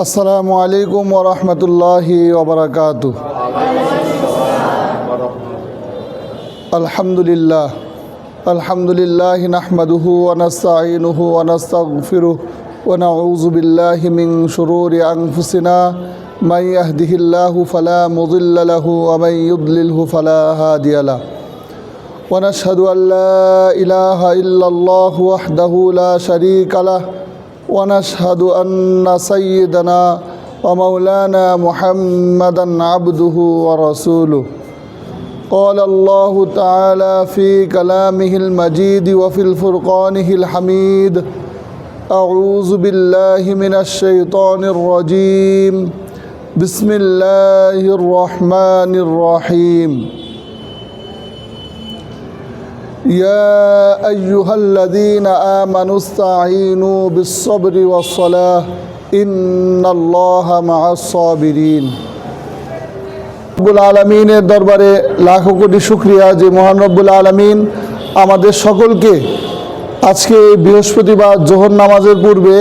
আসসালামু আলাইকুম ওয়া রাহমাতুল্লাহি ওয়া বারাকাতুহু। আলহামদুলিল্লাহ নাহমাদুহু ওয়া নাস্তাঈনুহু ওয়া নাস্তাগফিরুহু ওয়া নাউযু বিল্লাহি মিন শুরুরি আনফুসিনা মান ইয়াহদিহিল্লাহু ফালা মুদিল্লা লাহু ওয়া মান ইউদ্লিলহু ফালা হাদিয়া লাহু ওয়া নাশহাদু আল লা ইলাহা ইল্লাল্লাহু ওয়াহদাহু লা শারীকা লাহু ونشهد أن سيدنا ومولانا محمدا عبده ورسوله قال الله تعالى في كلامه المجيد وفي الفرقانه الحميد أعوذ بالله من الشيطان الرجيم بسم الله الرحمن الرحيم يا أيها الذين آمنوا استعينوا بالصبر والصلاة إن الله مع الصابرين। রব্বুল আলামিনের দরবারে লাখো কোটি শুকরিয়া যে মহান রব্বুল আলামিন আমাদের সকলকে আজকে বৃহস্পতিবার জোহর নামাজের পূর্বে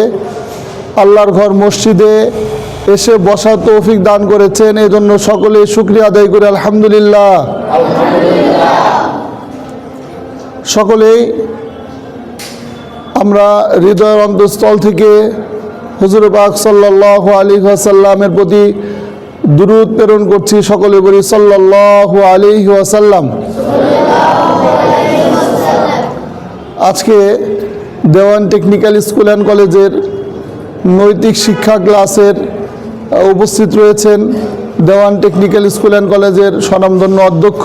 আল্লাহর ঘর মসজিদে এসে বসার তৌফিক দান করেছেন। এজন্য সকলে শুকরিয়া আদায় করে আলহামদুলিল্লাহ। সকলেই আমরা হৃদয়ের অন্তঃস্থল থেকে হুজুর পাক সাল্লাল্লাহু আলাইহি ওয়াসাল্লামের প্রতি দুরূদ প্রেরণ করছি। সকলে বলি সাল্লাল্লাহু আলাইহি ওয়াসাল্লাম। আজকে দেওয়ান টেকনিক্যাল স্কুল অ্যান্ড কলেজের নৈতিক শিক্ষা ক্লাসের উপস্থিত রয়েছেন দেওয়ান টেকনিক্যাল স্কুল অ্যান্ড কলেজের স্বনামধন্য অধ্যক্ষ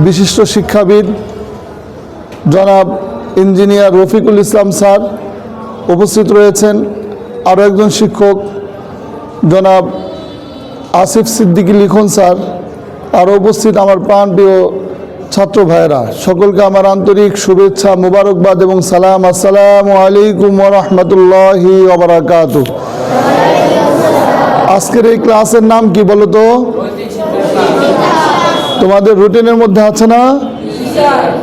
বিশিষ্ট শিক্ষাবিদ জনাব ইঞ্জিনিয়ার রফিকুল ইসলাম স্যার উপস্থিত রয়েছেন। আরও একজন শিক্ষক জনাব আসিফ সিদ্দিকী লিখন স্যার আরও উপস্থিত আমার প্রাণপ্রিয় ছাত্র ভাইয়েরা, সকলকে আমার আন্তরিক শুভেচ্ছা, মুবারকবাদ এবং সালাম। আসসালামু আলাইকুম ওয়া রাহমাতুল্লাহি ওয়া বারাকাতুহু। আজকের এই ক্লাসের নাম কি বলো তো? তোমাদের রুটিনের মধ্যে আছে না?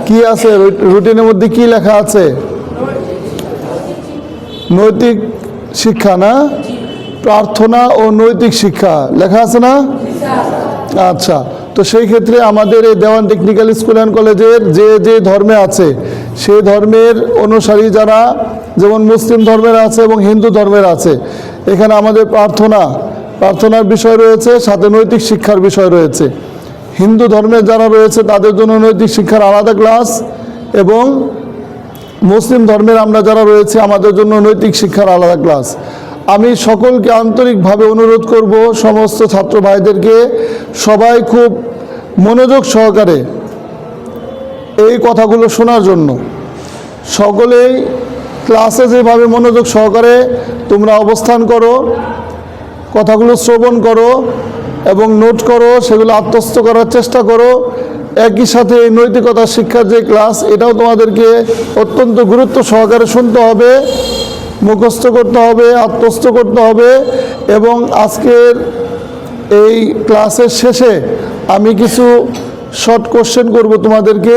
কি আছে রুটিনের মধ্যে? কি লেখা আছে? নৈতিক শিক্ষা না? প্রার্থনা ও নৈতিক শিক্ষা লেখা আছে না? আচ্ছা, তো সেই ক্ষেত্রে আমাদের এই দেওয়ান টেকনিক্যাল স্কুল অ্যান্ড কলেজের যে যে ধর্মে আছে সেই ধর্মের অনুসারী যারা, যেমন মুসলিম ধর্মের আছে এবং হিন্দু ধর্মের আছে, এখানে আমাদের প্রার্থনার বিষয় রয়েছে, সাথে নৈতিক শিক্ষার বিষয় রয়েছে। হিন্দু ধর্মের যারা রয়েছে তাদের জন্য নৈতিক শিক্ষার আলাদা ক্লাস, এবং মুসলিম ধর্মের আমরা যারা রয়েছে আমাদের জন্য নৈতিক শিক্ষার আলাদা ক্লাস। আমি সকলকে আন্তরিকভাবে অনুরোধ করব, সমস্ত ছাত্র ভাইদেরকে, সবাই খুব মনোযোগ সহকারে এই কথাগুলো শোনার জন্য। সকলেই ক্লাসে যেভাবে মনোযোগ সহকারে তোমরা অবস্থান করো, কথাগুলো শ্রবণ করো এবং নোট করো, সেগুলো আত্মস্থ করার চেষ্টা করো। একই সাথে এই নৈতিকতা শিক্ষার যে ক্লাস, এটাও তোমাদেরকে অত্যন্ত গুরুত্ব সহকারে শুনতে হবে, মুখস্থ করতে হবে, আত্মস্থ করতে হবে। এবং আজকের এই ক্লাসের শেষে আমি কিছু শর্ট কোশ্চেন করব তোমাদেরকে।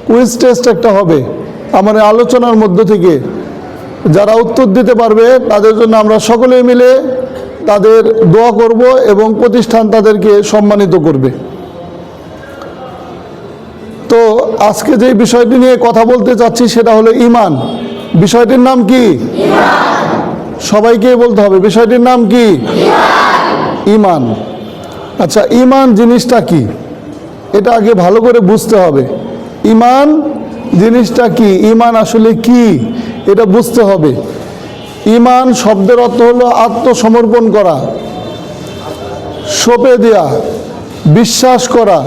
কুইজ টেস্ট একটা হবে আমার আলোচনার মধ্য থেকে। যারা উত্তর দিতে পারবে তাদের জন্য আমরা সকলেই মিলে তাদের দোয়া করব এবং প্রতিষ্ঠান তাদেরকে সম্মানিত করবে। তো আজকে যে বিষয়টি নিয়ে কথা বলতে চাচ্ছি সেটা হলো ঈমান। বিষয়টির নাম কি? সবাইকে বলতে হবে বিষয়টির নাম কি? ঈমান। আচ্ছা, ঈমান জিনিসটা কি এটা আগে ভালো করে বুঝতে হবে। ঈমান জিনিসটা কি, ঈমান আসলে কি এটা বুঝতে হবে। ঈমান শব্দের অর্থ হলো আত্মসমর্পণ করা, সঁপে দেয়া, বিশ্বাস করা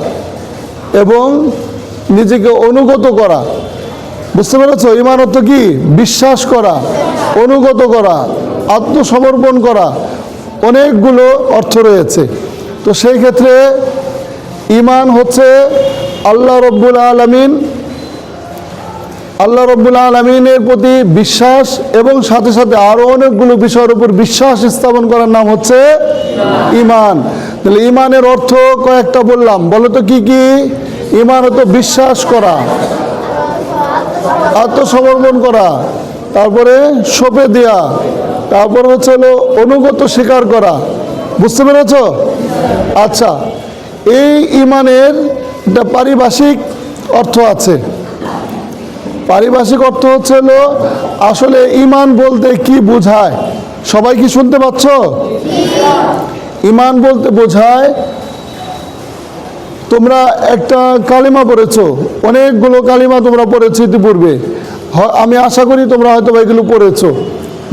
এবং নিজেকে অনুগত করা। বুঝতে পেরেছো? ঈমান অর্থ কি? বিশ্বাস করা, অনুগত করা, আত্মসমর্পণ করা, অনেকগুলো অর্থ রয়েছে। তো সেই ক্ষেত্রে ঈমান হচ্ছে আল্লাহ রব্বুল আলামিনের প্রতি বিশ্বাস এবং সাথে সাথে আরো অনেকগুলো বিষয়ের উপর বিশ্বাস স্থাপন করার নাম হচ্ছে ঈমান। তাহলে ঈমানের অর্থ কয়েকটা বললাম, বলো তো কি কি? ঈমান হতো বিশ্বাস করা, আত্মসমর্পণ করা, তারপরে সঁপে দেয়া, তারপর হচ্ছে হলো অনুগত স্বীকার করা। বুঝতে পেরেছ? আচ্ছা, এই ইমানের একটা পারিভাষিক অর্থ আছে। পারিভাষিক অর্থ হচ্ছে হলো আসলে ইমান বলতে কি বোঝায়, সবাই কি শুনতে পাচ্ছ? ইমান বলতে বোঝায়, তোমরা একটা কালিমা পড়েছো, অনেকগুলো কালিমা তোমরা পড়েছো ইতিপূর্বে, আমি আশা করি তোমরা হয়তো এগুলো পড়েছো।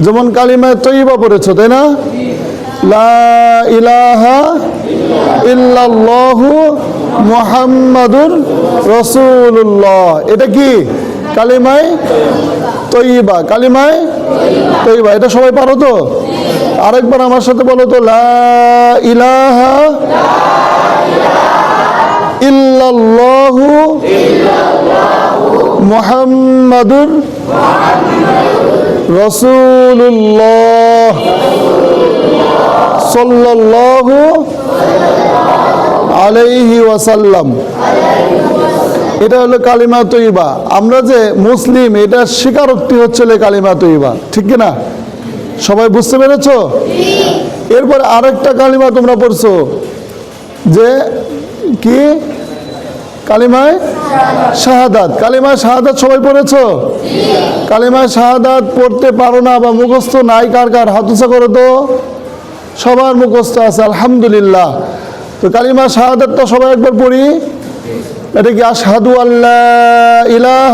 যেমন কালিমায়ে তয়্যিবা পড়েছো, তাই না? লা ইলাহা ইল্লাল্লাহু মুহাম্মাদুর রাসূলুল্লাহ, এটা কি? কালিমায়ে তয়্যিবা, কালিমায়ে তয়্যিবা। এটা সবাই পারো তো? আরেকবার আমার সাথে বলো তো, লা ইলাহা ইল্লাল্লাহু মুহাম্মাদুর রাসূলুল্লাহ সাল্লাল্লাহু আলাইহি ওয়াসাল্লাম। এটা হলো কালিমা তয়্যিবা। আমরা যে মুসলিম, এটা স্বীকারোক্তি হচ্ছে কালিমা তয়্যিবা, ঠিক কি না? সবাই বুঝতে পেরেছো? এরপর আরেকটা কালিমা তোমরা পড়ছো, যে কি? কালিমায়ে শাহাদাত। কালিমায়ে শাহাদাত সবাই পড়েছো? কালিমায়ে শাহাদাত পড়তে পারো না বা মুখস্থ নাই কার কার? হাত উঁচা করো তো। সবার মুখস্থ আছে, আলহামদুলিল্লাহ। তো কালিমা শাহাদাতটা সবাই একবার পড়ি। এটা কি? আশহাদু আল্লা ইলাহা